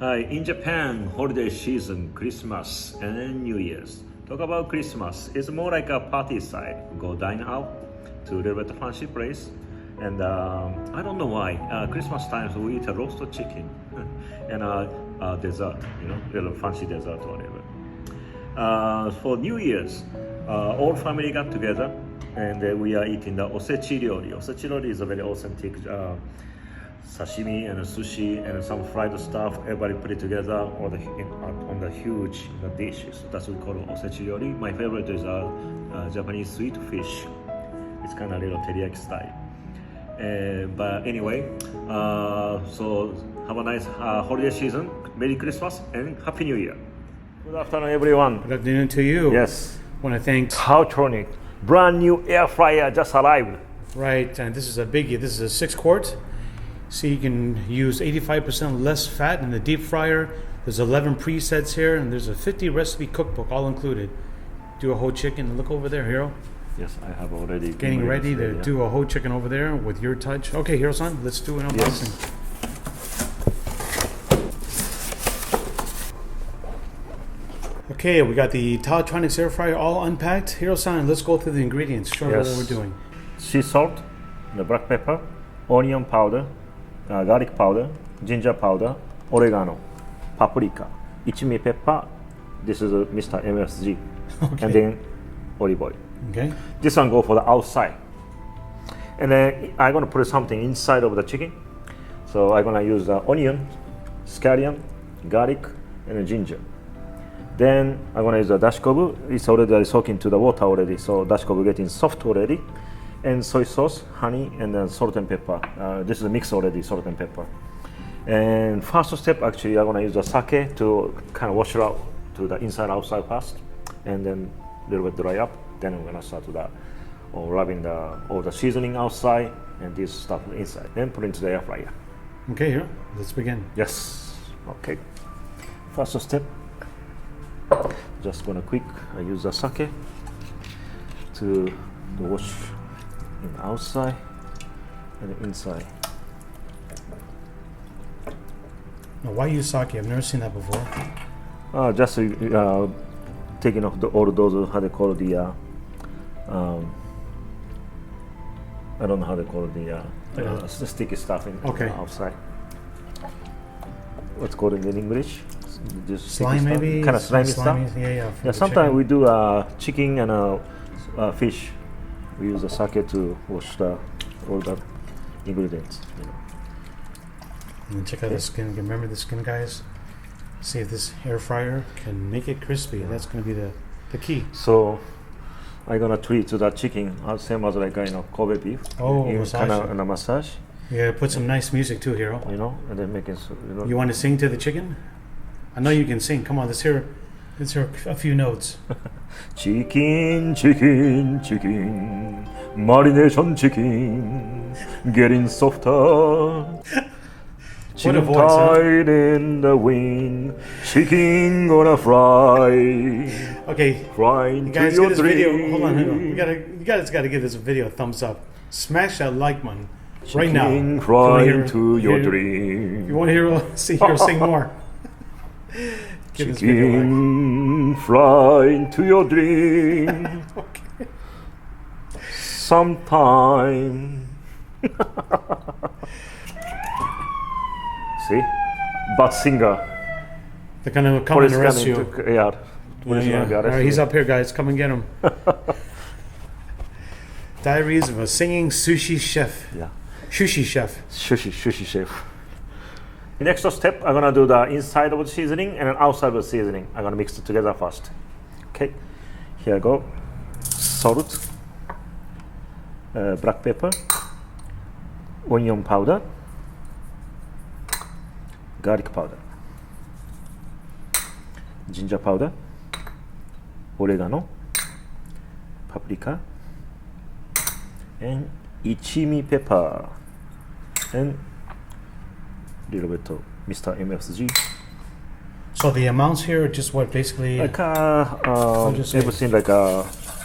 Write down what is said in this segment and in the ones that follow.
Hi, in Japan, holiday season, Christmas and New Year's. Talk about Christmas. It's more like a party side. Go dine out to a little bit fancy place. And I don't know why. Christmas times we eat a roasted chicken and dessert, little fancy dessert or whatever. For New Year's, all family got together and we are eating the osechi ryori. Osechi ryori is a very authentic sashimi and sushi and some fried stuff. Everybody put it together on the huge dishes. That's what we call osechi ryori. My favorite is Japanese sweet fish. It's kind of a little teriyaki style. But anyway, so have a nice holiday season. Merry Christmas and Happy New Year. Good afternoon, everyone. Good afternoon to you. Yes. I want to thank Taotronics, brand new air fryer just arrived. Right, and this is a biggie. This is a 6-quart. So you can use 85% less fat in the deep fryer. There's 11 presets here, and there's a 50 recipe cookbook all included. Do a whole chicken. Look over there, Hiro. Yes, I have already. Getting ready to do a whole chicken over there with your touch. Okay, Hiro-san, let's do an unboxing. Yes. Okay, we got the Taotronics air fryer all unpacked. Hiro-san, let's go through the ingredients. Show me what we're doing. Sea salt, the black pepper, onion powder, garlic powder, ginger powder, oregano, paprika, Ichimi pepper. This is Mr. MSG, Okay. and then olive oil. Okay. This one go for the outside, and then I'm gonna put something inside of the chicken. So I'm gonna use the onion, scallion, garlic, and ginger. Then I'm gonna use the dashikobu. It's already soaking to the water already, so dashikobu getting soft already. And soy sauce, honey, and then salt and pepper. This is a mix already, salt and pepper. And first step, actually, I'm gonna use the sake to kind of wash it out to the inside outside first, and then a little bit dry up. Then I'm gonna start to that, or rubbing all the seasoning outside and this stuff inside. Then put into the air fryer. Okay, Hiro, let's begin. Yes. Okay. First step. Just gonna quick. I use the sake to wash in the outside and the inside. Now, why use sake? I've never seen that before. Just taking off all those how they call the I don't know how they call it the sticky stuff in outside. What's called in English? Just slime, maybe kind of slimy stuff. Yeah. Yeah. Sometimes we do chicken and fish. We use the sake to wash all the ingredients. And then check out the skin. Remember the skin, guys. See if this air fryer can make it crispy. That's going to be the key. So I'm gonna treat to that chicken same as like Kobe beef. Oh, massage. Kind of in a massage. Yeah, put some nice music too, Hiro. And then making You want to sing to the chicken? I know you can sing. Come on, let's hear a few notes. Chicken, chicken, chicken, marination chicken, getting softer. Chicken tied in the wind, chicken gonna fry. Okay, frying you guys to your get this dream. video. Hold on. You guys got to give this video a thumbs up. Smash that like button right now. Chicken frying to your dream. If you want to see Hiro sing more, give this video a like. Chicken frying to your dream. Okay. Sometime. See? Bad singer. They're going to come and arrest you. Yeah. All right, he's up here, guys. Come and get him. Diaries of a Singing Sushi Chef. Yeah. Sushi Chef. Sushi Chef. The next step, I'm going to do the inside of the seasoning and then outside of the seasoning. I'm going to mix it together first. Okay. Here I go. Salt. Black pepper. Onion powder. Garlic powder, ginger powder, oregano, paprika, and Ichimi pepper, and little bit of Mr. MSG. So the amounts here are just what, basically? Like everything like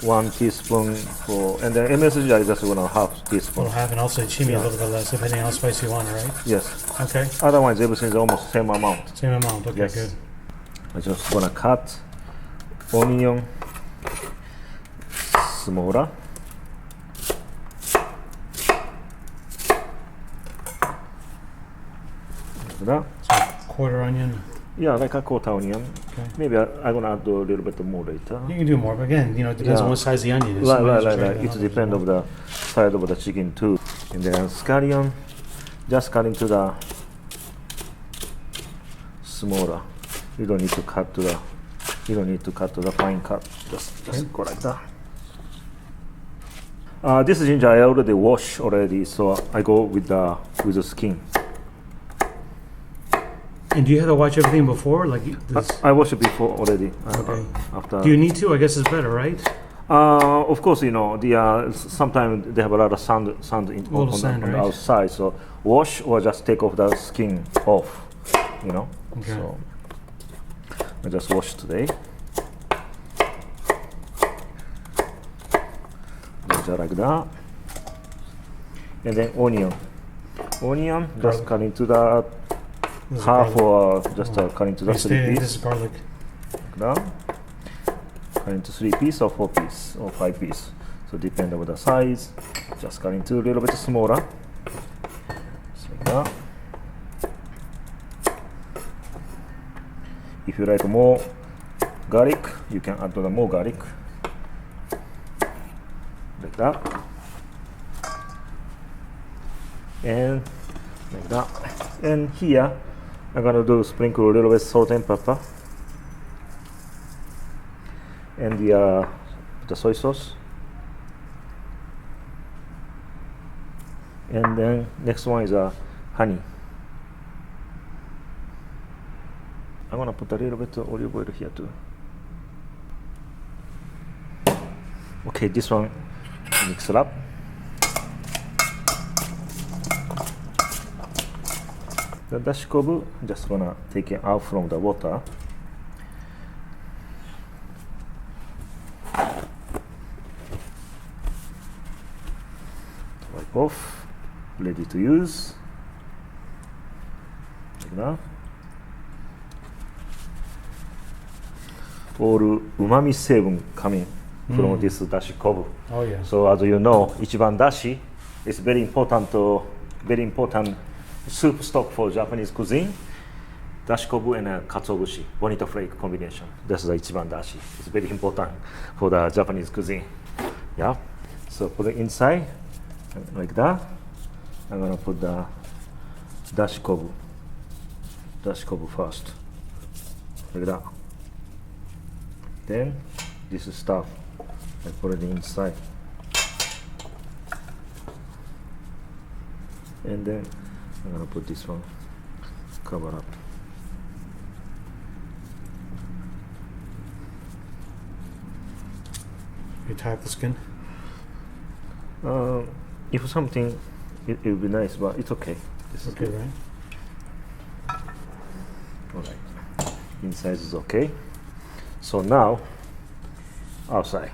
1 teaspoon for, and then MSG I just want a half teaspoon. Little half, and also Ichimi a little bit less, depending on how spicy you want it, right? Yes. Okay. Otherwise, everything is almost same amount. Same amount. Okay, Yes. good. I just gonna cut onion smaller. Like that. So quarter onion. Yeah, like a quarter onion. Okay. Maybe I'm gonna add a little bit more later. You can do more, but again, it depends on what size the onion is. Right, Some right, onions are right, greater right. than It others, depends you of know. the side of the chicken too. And then scallion, just cut into the smaller. You don't need to cut to the. You don't need to cut to the fine cut. Just go like that. This ginger I already washed already, so I go with the skin. And do you have to watch everything before? Like this? I washed it before already. Okay. After. Do you need to? I guess it's better, right? Of course, the sometimes they have a lot of sand on sand, the right? outside. So wash or just take off the skin off. Okay. So I just wash today. Just like that. And then onion. Just Garlic. cut into the This is half garlic. or just cut into the This 3 is piece. garlic. Like that. Cut into 3 piece or 4 piece or 5 piece. So depend on the size. Just cut into a little bit smaller. Just like that. If you like more garlic, you can add more garlic. Like that. And like that. And here I'm gonna sprinkle a little bit salt and pepper. And the soy sauce. And then next one is honey. I'm gonna put a little bit of olive oil here too. Okay, this one mix it up. The dashikobu, just gonna take it out from the water. Wipe off, ready to use. Like that. All umami seibun coming from this dashikobu. Oh yeah. So as you know, ichiban dashi is very important soup stock for Japanese cuisine. Dashikobu and katsuobushi, bonito flake combination. That's the ichiban dashi. It's very important for the Japanese cuisine. Yeah. So put it inside like that. I'm gonna put the dashikobu first, like that. Then this stuff I put it inside, and then I'm gonna put this one, cover up. You tie up the skin. If something, it would be nice, but it's okay. This is Okay, good. right? All right. Inside is okay. So now, outside,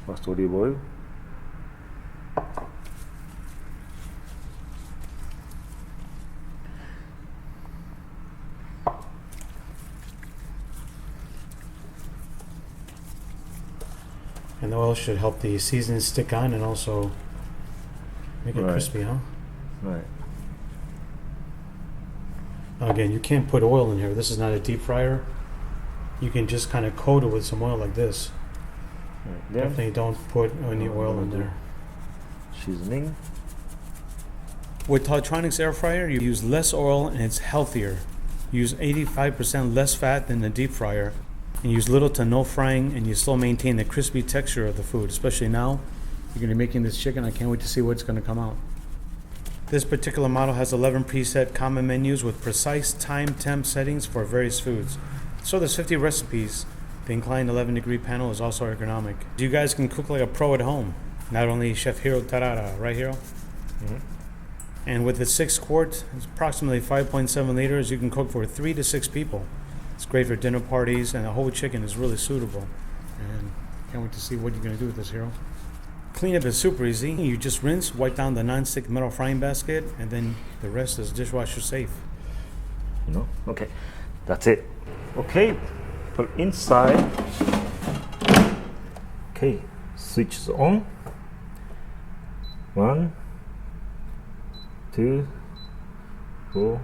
first olive oil. And the oil should help the seasoning stick on and also make it Right. crispy, huh? Right. Now again, you can't put oil in here. This is not a deep fryer. You can just kind of coat it with some oil like this. Right. Then Definitely don't put any oil in there. seasoning. With Taotronics air fryer, you use less oil and it's healthier. You use 85% less fat than the deep fryer, and use little to no frying, and you still maintain the crispy texture of the food. Especially now, you're going to be making this chicken. I can't wait to see what's going to come out. This particular model has 11 preset common menus with precise time temp settings for various foods. So there's 50 recipes. The inclined 11-degree panel is also ergonomic. You guys can cook like a pro at home. Not only Chef Hiro Terada, right, Hiro? Mm-hmm. And with the 6 quart, it's approximately 5.7 liters, you can cook for 3 to 6 people. It's great for dinner parties, and the whole chicken is really suitable. And Can't wait to see what you're gonna do with this, Hiro. Cleanup is super easy. You just rinse, wipe down the non-stick metal frying basket, and then the rest is dishwasher safe. You know? Okay, that's it. Okay, put inside. Okay, switch is on. 1, 2, 4,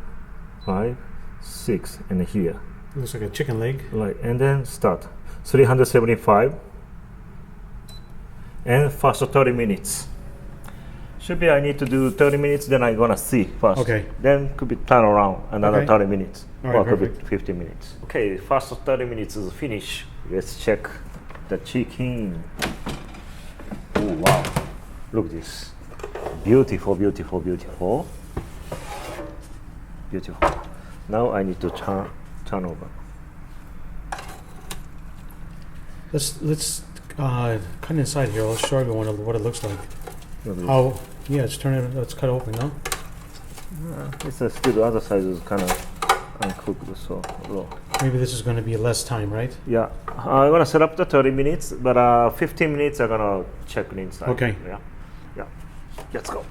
5, 6, and here. It looks like a chicken leg. Right, and then start. 375. And first 30 minutes. Should be I need to do 30 minutes, then I'm gonna see first. Okay. Then could be turn around another Okay. 30 minutes. All right, or could perfect. be 50 minutes. Okay, first 30 minutes is finished. Let's check the chicken. Oh wow. Look this. Beautiful, beautiful, beautiful. Beautiful. Now I need to turn over. Let's cut inside here. I'll show everyone what it looks like. Look this. Oh, yeah. Let's cut it open, no? It's still the other side is kind of uncooked, so raw. Maybe this is going to be less time, right? Yeah, I'm gonna set up the 30 minutes, but 15 minutes I'm gonna check it inside. Okay. Yeah, yeah. Let's go.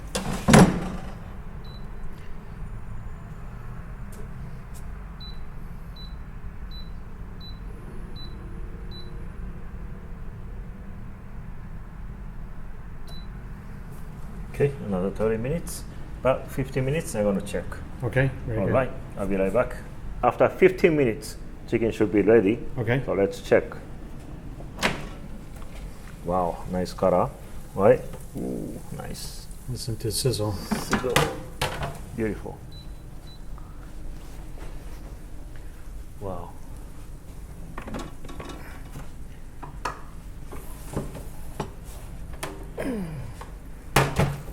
Okay, another 30 minutes. About 15 minutes I'm gonna check. Okay. Very All good. right, I'll be right back. After 15 minutes, chicken should be ready. Okay. So let's check. Wow, nice color. Right? Ooh, nice. Listen to sizzle. Sizzle. Beautiful. Wow.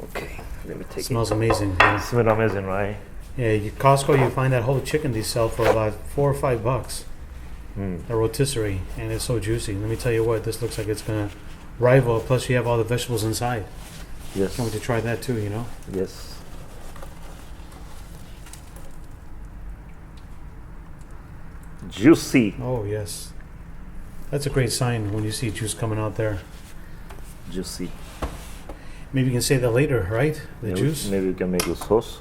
Okay, let me take Smells amazing. Yeah. it. Smells amazing, right? Yeah, Costco, you find that whole chicken they sell for about $4 or $5. A rotisserie, and it's so juicy. Let me tell you what, this looks like it's gonna rival. Plus, you have all the vegetables inside. Yes. Can't wait to try that too. You know. Yes. Juicy. Oh yes, that's a great sign when you see juice coming out there. Juicy. Maybe you can say that later, right? The Maybe, juice. maybe we can make a sauce.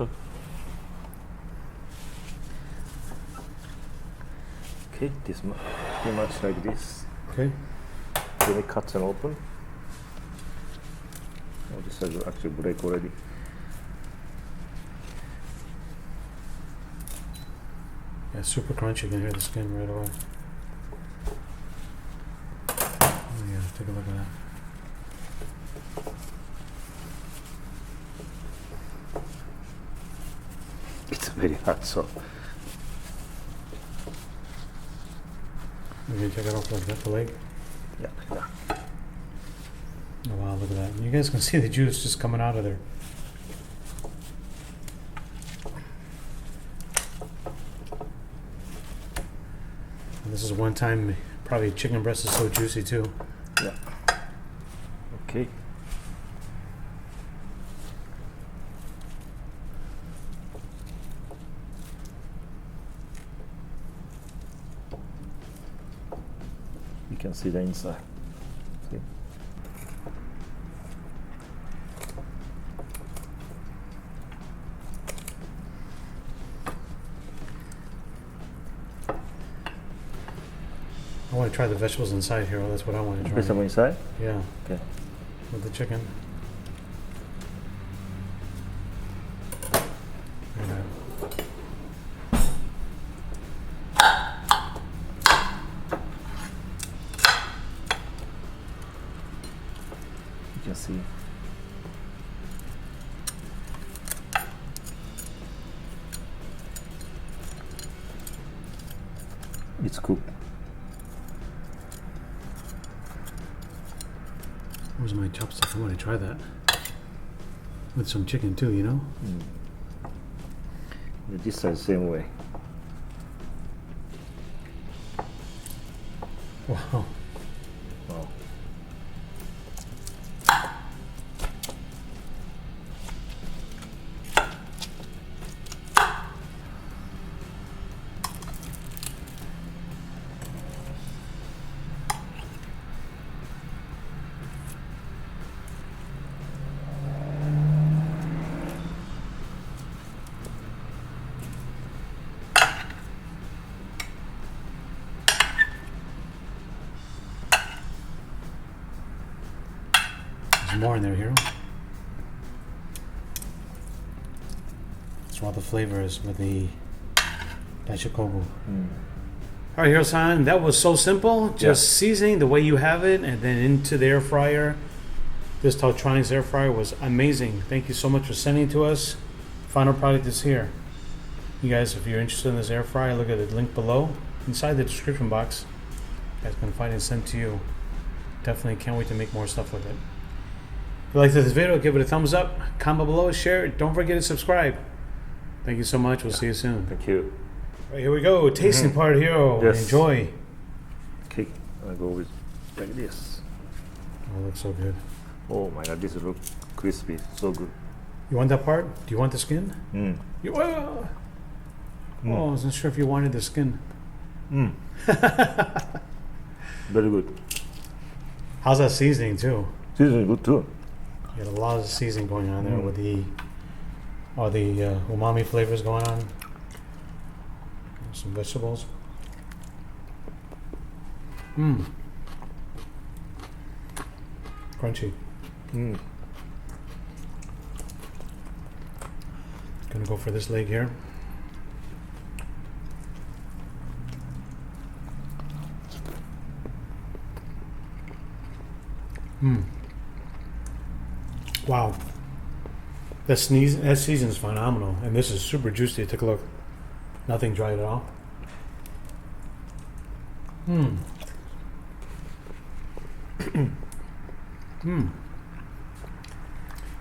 Okay, this pretty much like this. Okay. Then it cuts and open. Oh, this has actually break already. Yeah, super crunchy. You can hear the skin right away. Oh yeah, take a look at that. It's very hot, so You can take it off like that, the leg. yeah, yeah. Oh wow, look at that. You guys can see the juice just coming out of there. And this is one time, probably chicken breast is so juicy too. Yeah. Okay. You can see the inside. See? I want to try the vegetables inside here. That's what I want to Put some try. inside. Yeah, Okay. with the chicken. And, You can see. It's cooked. where's my chopstick? I want to try that. With some chicken too, you know? This side same way. Wow. Wow. some more in there, Hiro. That's what the flavor is with the daishikobu. All right, Hiro-san, that was so simple. Just seasoning the way you have it and then into the air fryer. This Taotronics air fryer was amazing. Thank you so much for sending it to us. Final product is here. You guys, if you're interested in this air fryer, look at the link below. Inside the description box, you guys can find it sent to you. Definitely can't wait to make more stuff with it. If you liked this video, give it a thumbs up, comment below, share it. Don't forget to subscribe. Thank you so much. We'll see you soon. Thank you. Right, here we go. Tasting part, Hiro. Yes. Enjoy. Okay, I go with like this. Oh, it looks so good. Oh my god, this looks crispy, so good. You want that part? Do you want the skin? You, oh, I wasn't sure if you wanted the skin. Very good. How's that seasoning too? Seasoning good too. You got a lot of seasoning going on there with the all the umami flavors going on. Some vegetables. Crunchy. Gonna go for this leg here. Wow. That season is phenomenal. And this is super juicy. Take a look. Nothing dried at all.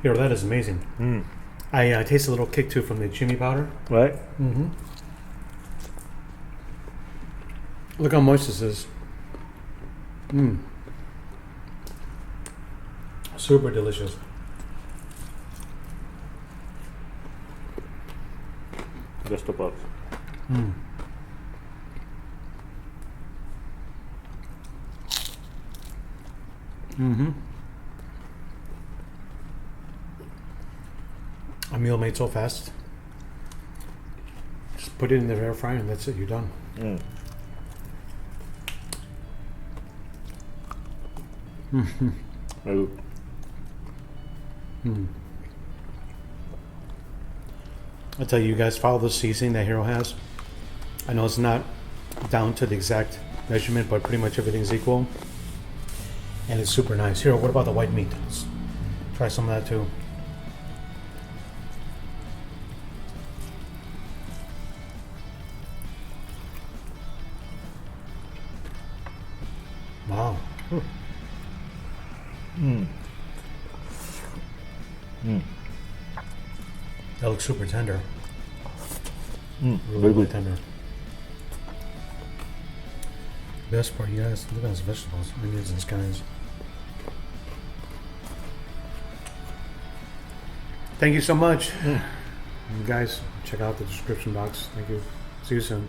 Here, that is amazing. I taste a little kick too from the Ichimi powder. Right? Look how moist this is. Super delicious. Best of all. A meal made so fast. Just put it in the air fryer and that's it. You're done. Very good. I'll tell you guys, follow the seasoning that Hiro has. I know it's not down to the exact measurement, but pretty much everything's equal. And it's super nice. Hiro, what about the white meat? Let's try some of that too. Wow. That looks super tender. Really tender. Best part, you guys, look at those vegetables, onions and scallions. Thank you so much. You guys, check out the description box. Thank you. See you soon.